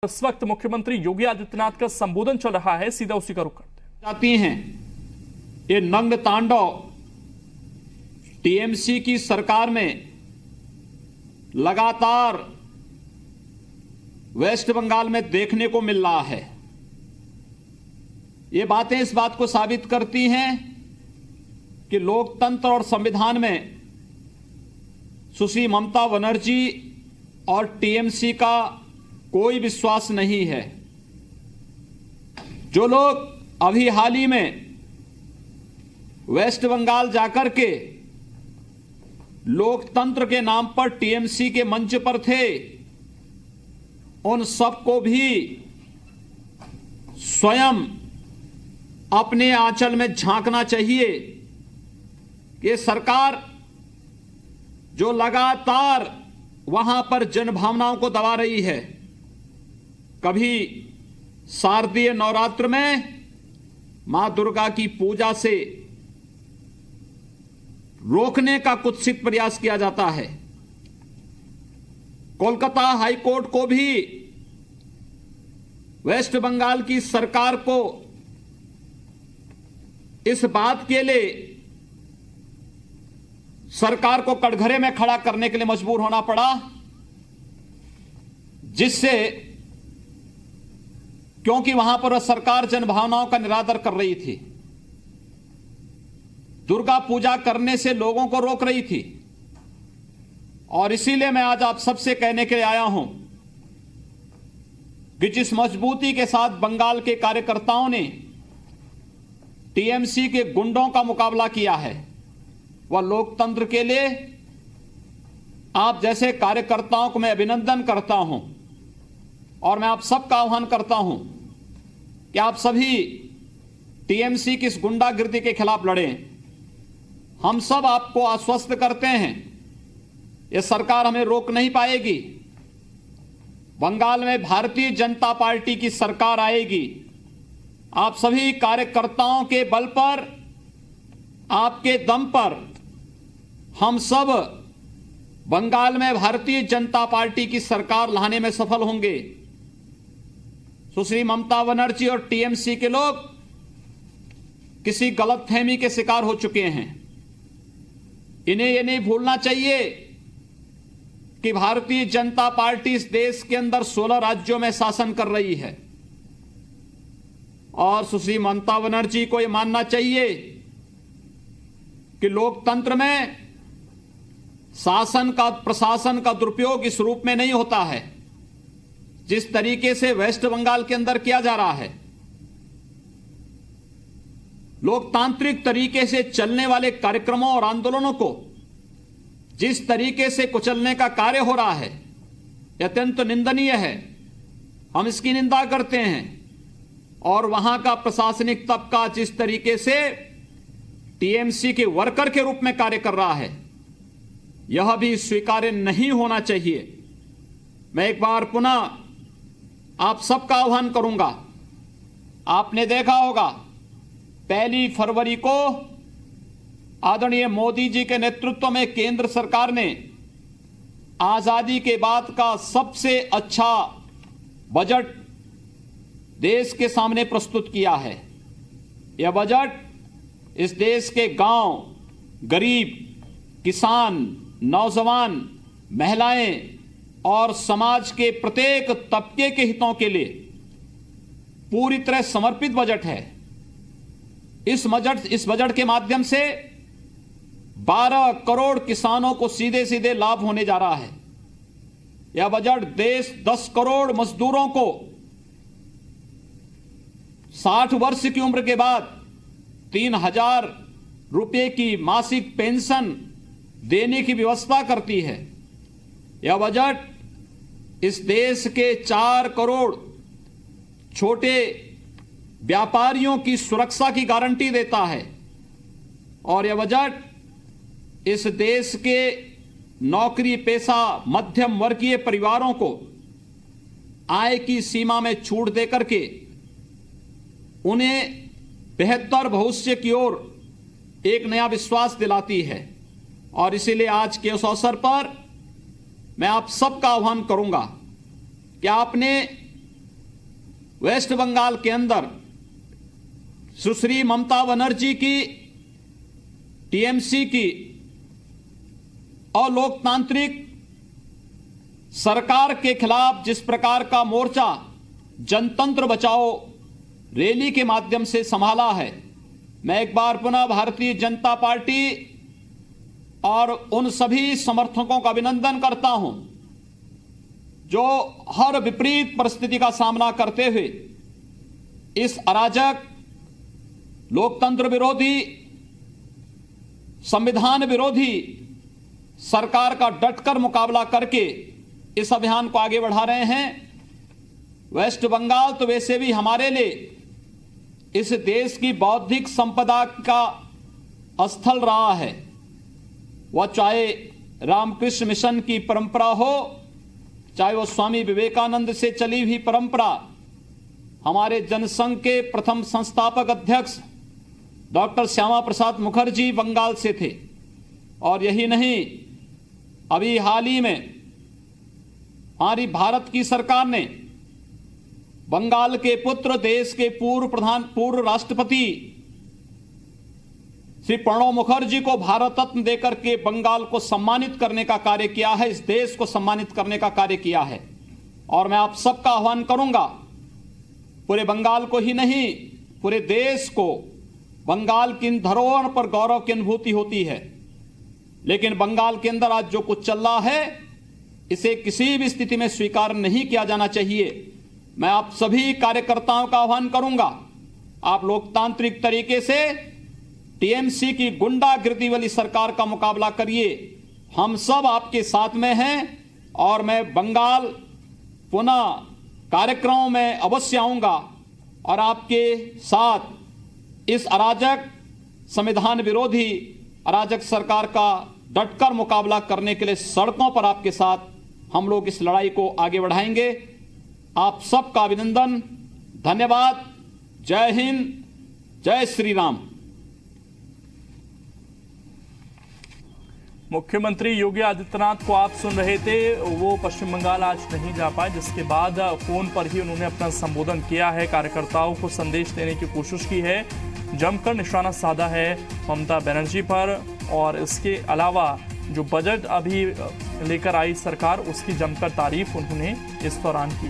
इस वक्त मुख्यमंत्री योगी आदित्यनाथ का संबोधन चल रहा है, सीधा उसी का रुख करते हैं। जाती हैं ये नग्न तांडव टीएमसी की सरकार में लगातार वेस्ट बंगाल में देखने को मिल रहा है। ये बातें इस बात को साबित करती हैं कि लोकतंत्र और संविधान में सुश्री ममता बनर्जी और टीएमसी का कोई विश्वास नहीं है। जो लोग अभी हाल ही में वेस्ट बंगाल जाकर के लोकतंत्र के नाम पर टीएमसी के मंच पर थे, उन सबको भी स्वयं अपने आंचल में झांकना चाहिए कि सरकार जो लगातार वहां पर जनभावनाओं को दबा रही है, कभी शारदीय नवरात्र में मां दुर्गा की पूजा से रोकने का कुत्सित प्रयास किया जाता है। कोलकाता हाईकोर्ट को भी वेस्ट बंगाल की सरकार को इस बात के लिए सरकार को कटघरे में खड़ा करने के लिए मजबूर होना पड़ा, जिससे क्योंकि वहां पर सरकार जनभावनाओं का निरादर कर रही थी, दुर्गा पूजा करने से लोगों को रोक रही थी। और इसीलिए मैं आज आप सबसे कहने के लिए आया हूं कि जिस मजबूती के साथ बंगाल के कार्यकर्ताओं ने टीएमसी के गुंडों का मुकाबला किया है, वह लोकतंत्र के लिए आप जैसे कार्यकर्ताओं को मैं अभिनंदन करता हूं। और मैं आप सबका आह्वान करता हूं कि आप सभी टीएमसी की इस गुंडागिर्दी के खिलाफ लड़ें। हम सब आपको आश्वस्त करते हैं, यह सरकार हमें रोक नहीं पाएगी। बंगाल में भारतीय जनता पार्टी की सरकार आएगी। आप सभी कार्यकर्ताओं के बल पर, आपके दम पर हम सब बंगाल में भारतीय जनता पार्टी की सरकार लाने में सफल होंगे। सुश्री ममता बनर्जी और टीएमसी के लोग किसी गलतफहमी के शिकार हो चुके हैं। इन्हें यह नहीं भूलना चाहिए कि भारतीय जनता पार्टी इस देश के अंदर 16 राज्यों में शासन कर रही है। और सुश्री ममता बनर्जी को यह मानना चाहिए कि लोकतंत्र में शासन का, प्रशासन का दुरुपयोग इस रूप में नहीं होता है जिस तरीके से वेस्ट बंगाल के अंदर किया जा रहा है। लोकतांत्रिक तरीके से चलने वाले कार्यक्रमों और आंदोलनों को जिस तरीके से कुचलने का कार्य हो रहा है, यह अत्यंत निंदनीय है। हम इसकी निंदा करते हैं। और वहां का प्रशासनिक तबका जिस तरीके से टीएमसी के वर्कर के रूप में कार्य कर रहा है, यह भी स्वीकार्य नहीं होना चाहिए। मैं एक बार पुनः आप सबका आह्वान करूंगा। आपने देखा होगा 1 फरवरी को आदरणीय मोदी जी के नेतृत्व में केंद्र सरकार ने आजादी के बाद का सबसे अच्छा बजट देश के सामने प्रस्तुत किया है। यह बजट इस देश के गांव, गरीब, किसान, नौजवान, महिलाएं और समाज के प्रत्येक तबके के हितों के लिए पूरी तरह समर्पित बजट है। इस बजट के माध्यम से 12 करोड़ किसानों को सीधे सीधे लाभ होने जा रहा है। यह बजट 10 करोड़ मजदूरों को 60 वर्ष की उम्र के बाद 3,000 रुपए की मासिक पेंशन देने की व्यवस्था करती है। यह बजट इस देश के 4 करोड़ छोटे व्यापारियों की सुरक्षा की गारंटी देता है। और यह बजट इस देश के नौकरी पेशा मध्यम वर्गीय परिवारों को आय की सीमा में छूट देकर के उन्हें बेहतर भविष्य की ओर एक नया विश्वास दिलाती है। और इसीलिए आज के उस अवसर पर मैं आप सबका आह्वान करूंगा कि आपने वेस्ट बंगाल के अंदर सुश्री ममता बनर्जी की, टीएमसी की और लोकतांत्रिक सरकार के खिलाफ जिस प्रकार का मोर्चा जनतंत्र बचाओ रैली के माध्यम से संभाला है, मैं एक बार पुनः भारतीय जनता पार्टी और उन सभी समर्थकों का अभिनंदन करता हूं जो हर विपरीत परिस्थिति का सामना करते हुए इस अराजक, लोकतंत्र विरोधी, संविधान विरोधी सरकार का डटकर मुकाबला करके इस अभियान को आगे बढ़ा रहे हैं। वेस्ट बंगाल तो वैसे भी हमारे लिए इस देश की बौद्धिक संपदा का स्थल रहा है। वह चाहे रामकृष्ण मिशन की परंपरा हो, चाहे वो स्वामी विवेकानंद से चली हुई परंपरा, हमारे जनसंघ के प्रथम संस्थापक अध्यक्ष डॉक्टर श्यामा प्रसाद मुखर्जी बंगाल से थे। और यही नहीं, अभी हाल ही में हमारी भारत की सरकार ने बंगाल के पुत्र, देश के पूर्व राष्ट्रपति श्री प्रणब मुखर्जी को भारत रत्न देकर के बंगाल को सम्मानित करने का कार्य किया है, इस देश को सम्मानित करने का कार्य किया है। और मैं आप सबका आह्वान करूंगा, पूरे बंगाल को ही नहीं, पूरे देश को बंगाल की इन धरोहर पर गौरव की अनुभूति होती है। लेकिन बंगाल के अंदर आज जो कुछ चल रहा है, इसे किसी भी स्थिति में स्वीकार नहीं किया जाना चाहिए। मैं आप सभी कार्यकर्ताओं का आह्वान करूंगा, आप लोकतांत्रिक तरीके से टीएमसी की गुंडागिर्दी वाली सरकार का मुकाबला करिए। हम सब आपके साथ में हैं और मैं बंगाल पुनः कार्यक्रमों में अवश्य आऊंगा और आपके साथ इस अराजक, संविधान विरोधी अराजक सरकार का डटकर मुकाबला करने के लिए सड़कों पर आपके साथ हम लोग इस लड़ाई को आगे बढ़ाएंगे। आप सबका अभिनंदन, धन्यवाद। जय हिंद, जय श्री राम। मुख्यमंत्री योगी आदित्यनाथ को आप सुन रहे थे, वो पश्चिम बंगाल आज नहीं जा पाए, जिसके बाद फोन पर ही उन्होंने अपना संबोधन किया है, कार्यकर्ताओं को संदेश देने की कोशिश की है, जमकर निशाना साधा है ममता बनर्जी पर। और इसके अलावा जो बजट अभी लेकर आई सरकार, उसकी जमकर तारीफ उन्होंने इस दौरान की।